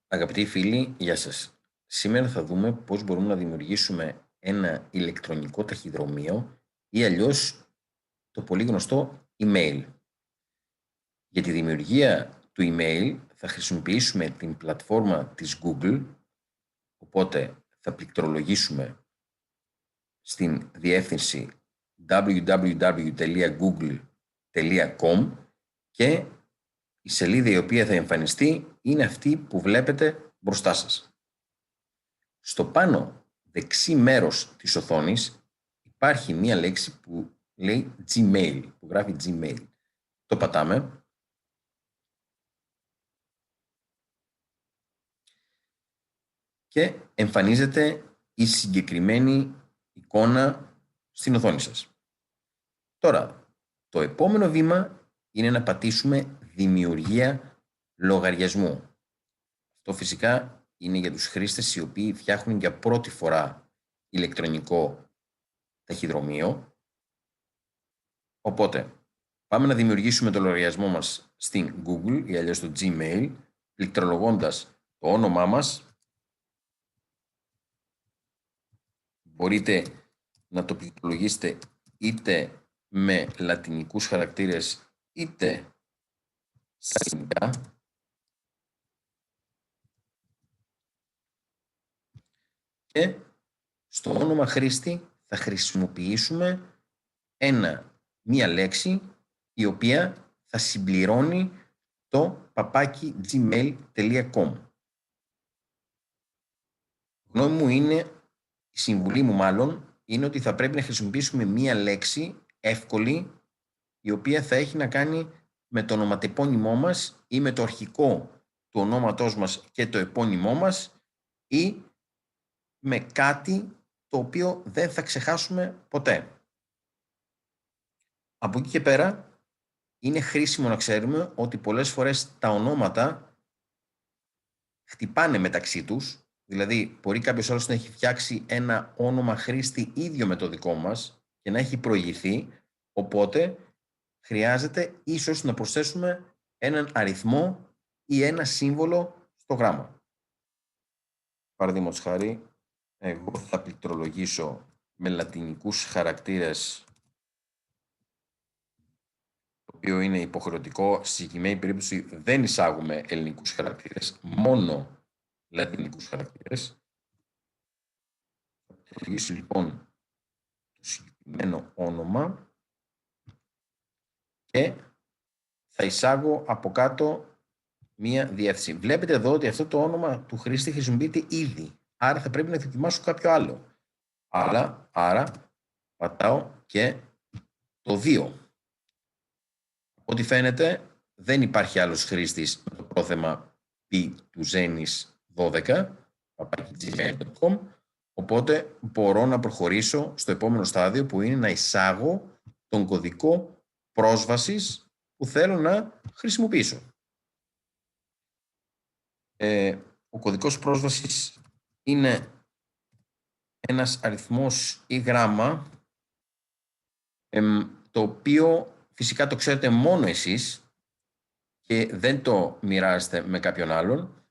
Αγαπητοί φίλοι, γεια σας. Σήμερα θα δούμε πώς μπορούμε να δημιουργήσουμε ένα ηλεκτρονικό ταχυδρομείο ή αλλιώς το πολύ γνωστό email. Για τη δημιουργία του email θα χρησιμοποιήσουμε την πλατφόρμα της Google, οπότε θα πληκτρολογήσουμε στην διεύθυνση www.google.com και η σελίδα η οποία θα εμφανιστεί είναι αυτή που βλέπετε μπροστά σας. Στο πάνω δεξί μέρος της οθόνης υπάρχει μία λέξη που λέει Gmail, που γράφει Gmail. Το πατάμε και εμφανίζεται η συγκεκριμένη εικόνα στην οθόνη σας. Τώρα, το επόμενο βήμα είναι να πατήσουμε δημιουργία λογαριασμού. Αυτό φυσικά είναι για τους χρήστες οι οποίοι φτιάχνουν για πρώτη φορά ηλεκτρονικό ταχυδρομείο. Οπότε, πάμε να δημιουργήσουμε το λογαριασμό μας στην Google ή αλλιώς στο Gmail, πληκτρολογώντας το όνομά μας. Μπορείτε να το πληκτρολογήσετε είτε με λατινικούς χαρακτήρες είτε στα ελληνικά. Και στο όνομα χρήστη θα χρησιμοποιήσουμε μία λέξη η οποία θα συμπληρώνει το @gmail.com. Η συμβουλή μου μάλλον είναι ότι θα πρέπει να χρησιμοποιήσουμε μία λέξη εύκολη η οποία θα έχει να κάνει με το ονοματεπώνυμό μας ή με το αρχικό του ονόματός μας και το επώνυμό μας ή με κάτι το οποίο δεν θα ξεχάσουμε ποτέ. Από εκεί και πέρα είναι χρήσιμο να ξέρουμε ότι πολλές φορές τα ονόματα χτυπάνε μεταξύ τους, δηλαδή μπορεί κάποιος άλλος να έχει φτιάξει ένα όνομα χρήστη ίδιο με το δικό μας και να έχει προηγηθεί, οπότε χρειάζεται ίσως να προσθέσουμε έναν αριθμό ή ένα σύμβολο στο γράμμα. Παραδείγματος χάρη, εγώ θα πληκτρολογήσω με λατινικούς χαρακτήρες, το οποίο είναι υποχρεωτικό. Στη συγκεκριμένη περίπτωση δεν εισάγουμε ελληνικούς χαρακτήρες, μόνο λατινικούς χαρακτήρες. Θα πληκτρολογήσω λοιπόν το συγκεκριμένο όνομα και θα εισάγω από κάτω μία διεύθυνση. Βλέπετε εδώ ότι αυτό το όνομα του χρήστη χρησιμοποιείται ήδη, άρα θα πρέπει να δοκιμάσω κάποιο άλλο. Άρα πατάω και το 2. Ό,τι φαίνεται δεν υπάρχει άλλος χρήστης με το πρόθεμα p2zenis12@gmail.com, οπότε μπορώ να προχωρήσω στο επόμενο στάδιο που είναι να εισάγω τον κωδικό πρόσβασης που θέλω να χρησιμοποιήσω. Ο κωδικός πρόσβασης είναι ένας αριθμός ή γράμμα, το οποίο φυσικά το ξέρετε μόνο εσείς και δεν το μοιράζετε με κάποιον άλλον.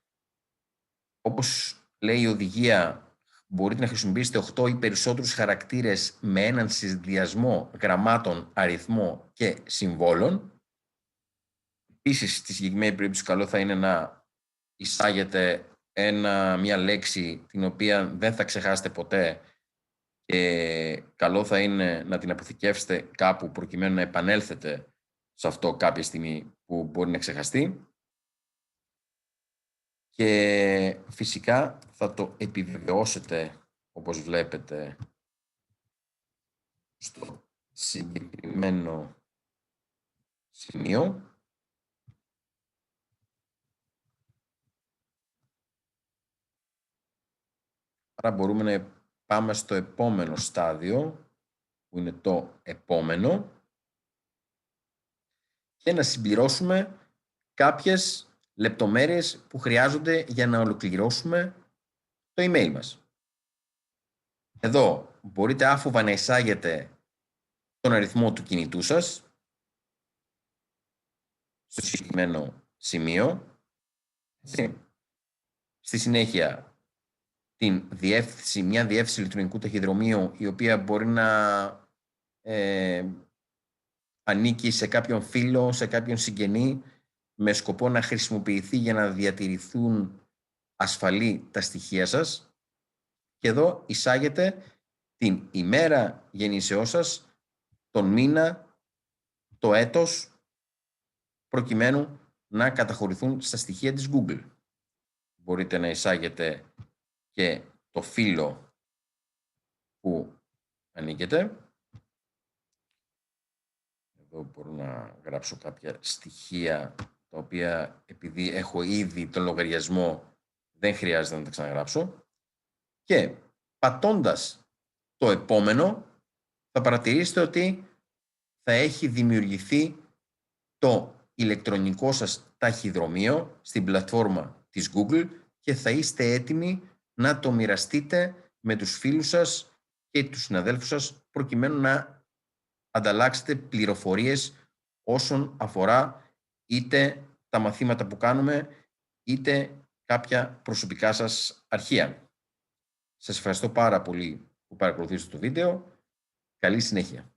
Όπως λέει η οδηγία, μπορείτε να χρησιμοποιήσετε 8 ή περισσότερους χαρακτήρες με έναν συνδυασμό γραμμάτων, αριθμό και συμβόλων. Επίσης, στη συγκεκριμένη περίπτωση, καλό θα είναι να εισάγετε μια λέξη την οποία δεν θα ξεχάσετε ποτέ και καλό θα είναι να την αποθηκεύσετε κάπου προκειμένου να επανέλθετε σε αυτό κάποια στιγμή που μπορεί να ξεχαστεί. Και φυσικά θα το επιβεβαιώσετε, όπως βλέπετε, στο συγκεκριμένο σημείο. Άρα μπορούμε να πάμε στο επόμενο στάδιο, που είναι το επόμενο, και να συμπληρώσουμε κάποιες λεπτομέρειες που χρειάζονται για να ολοκληρώσουμε το email μας. Εδώ μπορείτε άφοβα να εισάγετε τον αριθμό του κινητού σας στο συγκεκριμένο σημείο. Στη συνέχεια, μια διεύθυνση ηλεκτρονικού ταχυδρομείου, η οποία μπορεί να ανήκει σε κάποιον φίλο, σε κάποιον συγγενή, με σκοπό να χρησιμοποιηθεί για να διατηρηθούν ασφαλή τα στοιχεία σας. Και εδώ εισάγεται την ημέρα γεννήσεώς σας, τον μήνα, το έτος, προκειμένου να καταχωρηθούν στα στοιχεία της Google. Μπορείτε να εισάγετε και το φύλο που ανήκετε. Εδώ μπορώ να γράψω κάποια στοιχεία, τα οποία επειδή έχω ήδη τον λογαριασμό δεν χρειάζεται να τα ξαναγράψω. Και πατώντας το επόμενο, θα παρατηρήσετε ότι θα έχει δημιουργηθεί το ηλεκτρονικό σας ταχυδρομείο στην πλατφόρμα της Google και θα είστε έτοιμοι να το μοιραστείτε με τους φίλους σας και τους συναδέλφους σας, προκειμένου να ανταλλάξετε πληροφορίες όσον αφορά είτε τα μαθήματα που κάνουμε, είτε κάποια προσωπικά σας αρχεία. Σας ευχαριστώ πάρα πολύ που παρακολουθήσατε το βίντεο. Καλή συνέχεια.